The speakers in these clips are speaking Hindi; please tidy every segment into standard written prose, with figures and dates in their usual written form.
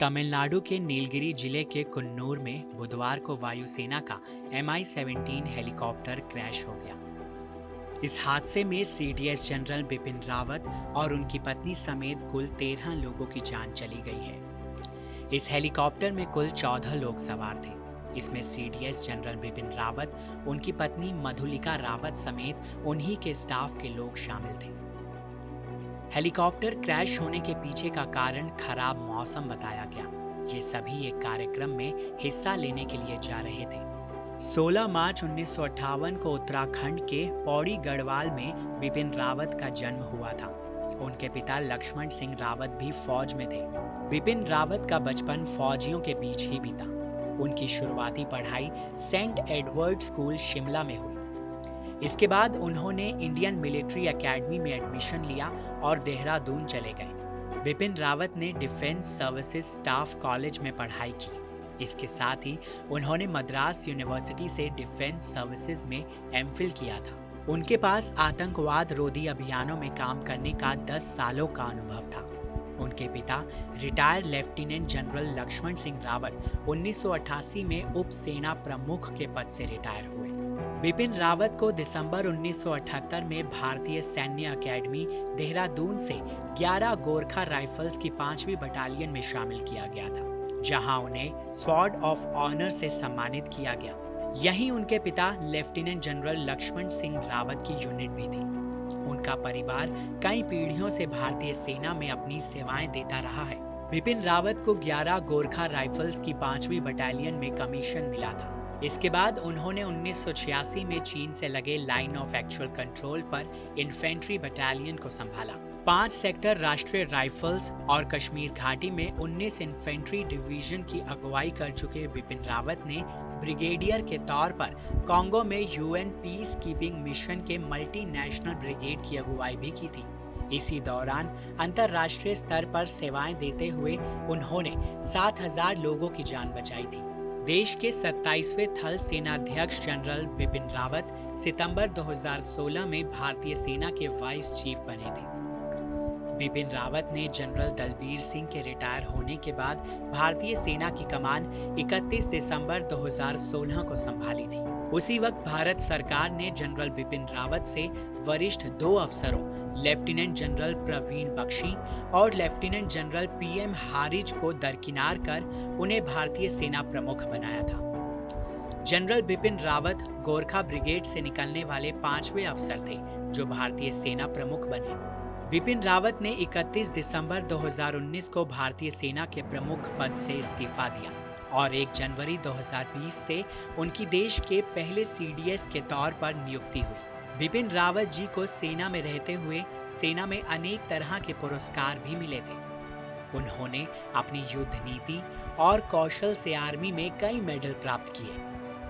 तमिलनाडु के नीलगिरी जिले के कुन्नूर में बुधवार को वायुसेना का MI-17 हेलीकॉप्टर क्रैश हो गया। इस हादसे में CDS जनरल बिपिन रावत और उनकी पत्नी समेत कुल 13 लोगों की जान चली गई है। इस हेलीकॉप्टर में कुल 14 लोग सवार थे। इसमें CDS जनरल बिपिन रावत, उनकी पत्नी मधुलिका रावत समेत उन्हीं के स्टाफ के लोग शामिल थे। हेलीकॉप्टर क्रैश होने के पीछे का कारण खराब मौसम बताया गया। ये सभी एक कार्यक्रम में हिस्सा लेने के लिए जा रहे थे। 16 मार्च 1958 को उत्तराखंड के पौड़ी गढ़वाल में बिपिन रावत का जन्म हुआ था। उनके पिता लक्ष्मण सिंह रावत भी फौज में थे। बिपिन रावत का बचपन फौजियों के बीच ही बीता। उनकी शुरुआती पढ़ाई सेंट एडवर्ड स्कूल शिमला में हुई। इसके बाद उन्होंने इंडियन मिलिट्री एकेडमी में एडमिशन लिया और देहरादून चले गए। बिपिन रावत ने डिफेंस सर्विसेज स्टाफ कॉलेज में पढ़ाई की। इसके साथ ही उन्होंने मद्रास यूनिवर्सिटी से डिफेंस सर्विसेज में MPhil किया था। उनके पास आतंकवाद रोधी अभियानों में काम करने का 10 सालों का अनुभव था। उनके पिता retired lieutenant general Lakshman Singh Rawat 1988 में उप सेना प्रमुख के पद से रिटायर हुए। बिपिन रावत को दिसंबर 1978 में भारतीय सैन्य अकेडमी देहरादून से 11 गोरखा राइफल्स की 5वीं बटालियन में शामिल किया गया था, जहां उन्हें स्वॉर्ड ऑफ ऑनर से सम्मानित किया गया। यहीं उनके पिता लेफ्टिनेंट जनरल लक्ष्मण सिंह रावत की यूनिट भी थी। उनका परिवार कई पीढ़ियों से भारतीय सेना में अपनी सेवाएं देता रहा है। बिपिन रावत को 11 गोरखा राइफल्स की 5वीं बटालियन में कमीशन मिला था। इसके बाद उन्होंने 1986 में चीन से लगे लाइन ऑफ एक्चुअल कंट्रोल पर इन्फेंट्री बटालियन को संभाला। 5 सेक्टर राष्ट्रीय राइफल्स और कश्मीर घाटी में 19 इन्फेंट्री डिवीजन की अगुवाई कर चुके बिपिन रावत ने ब्रिगेडियर के तौर पर कांगो में UN पीस कीपिंग मिशन के मल्टीनेशनल ब्रिगेड की अगुवाई भी की थी। इसी दौरान अंतर्राष्ट्रीय स्तर पर सेवाएं देते हुए उन्होंने 7000 लोगों की जान बचाई थी। देश के 27वें थल सेनाध्यक्ष जनरल बिपिन रावत सितंबर 2016 में भारतीय सेना के वाइस चीफ बने थे। बिपिन रावत ने जनरल दलबीर सिंह के रिटायर होने के बाद भारतीय सेना की कमान 31 दिसंबर 2016 को संभाली थी। उसी वक्त भारत सरकार ने जनरल बिपिन रावत से वरिष्ठ 2 अफसरों लेफ्टिनेंट जनरल प्रवीण बख्शी और लेफ्टिनेंट जनरल PM हारिज को दरकिनार कर उन्हें भारतीय सेना प्रमुख बनाया था। जनरल बिपिन रावत गोरखा ब्रिगेड से निकलने वाले 5वें अफसर थे जो भारतीय सेना प्रमुख बने। बिपिन रावत ने 31 दिसंबर 2019 को भारतीय सेना के प्रमुख पद से इस्तीफा दिया और 1 जनवरी 2020 से उनकी देश के पहले CDS के तौर पर नियुक्ति हुई। बिपिन रावत जी को सेना में रहते हुए सेना में अनेक तरह के पुरस्कार भी मिले थे। उन्होंने अपनी युद्ध नीति और कौशल से आर्मी में कई मेडल प्राप्त किए।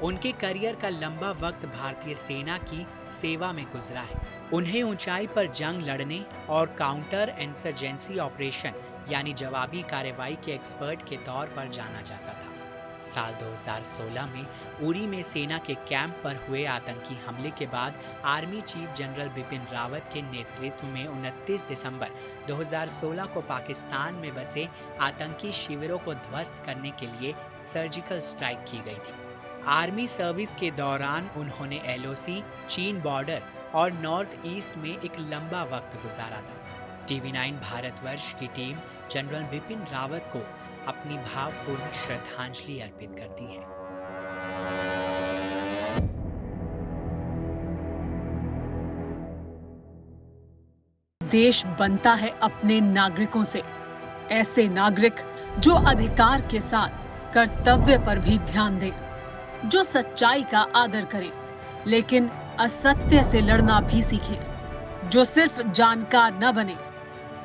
उनके करियर का लंबा वक्त भारतीय सेना की सेवा में गुजरा है। उन्हें ऊंचाई पर जंग लड़ने और काउंटर इंसर्जेंसी ऑपरेशन यानी जवाबी कार्रवाई के एक्सपर्ट के तौर पर जाना जाता था। साल 2016 में उरी में सेना के कैंप पर हुए आतंकी हमले के बाद army chief general Bipin Rawat के नेतृत्व में 29 दिसंबर 2016 को पाकिस्तान में बसे आतंकी शिविरों को ध्वस्त करने के लिए सर्जिकल स्ट्राइक की गई थी। आर्मी सर्विस के दौरान उन्होंने LOC, चीन बॉर्डर और नॉर्थ ईस्ट में एक लंबा वक्त गुजारा था। TV9 भारतवर्ष की टीम जनरल बिपिन रावत को अपनी भावपूर्ण श्रद्धांजलि अर्पित करती है। देश बनता है अपने नागरिकों से। ऐसे नागरिक जो अधिकार के साथ कर्तव्य पर भी ध्यान दें, जो सच्चाई का आदर करें लेकिन असत्य से लड़ना भी सीखें, जो सिर्फ जानकार न बने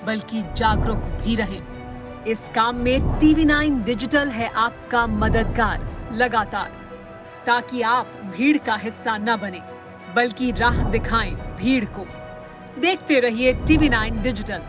बल्कि जागरूक भी रहें। इस काम में TV9 डिजिटल है आपका मददगार लगातार, ताकि आप भीड़ का हिस्सा न बने बल्कि राह दिखाएं भीड़ को। देखते रहिए TV9 डिजिटल।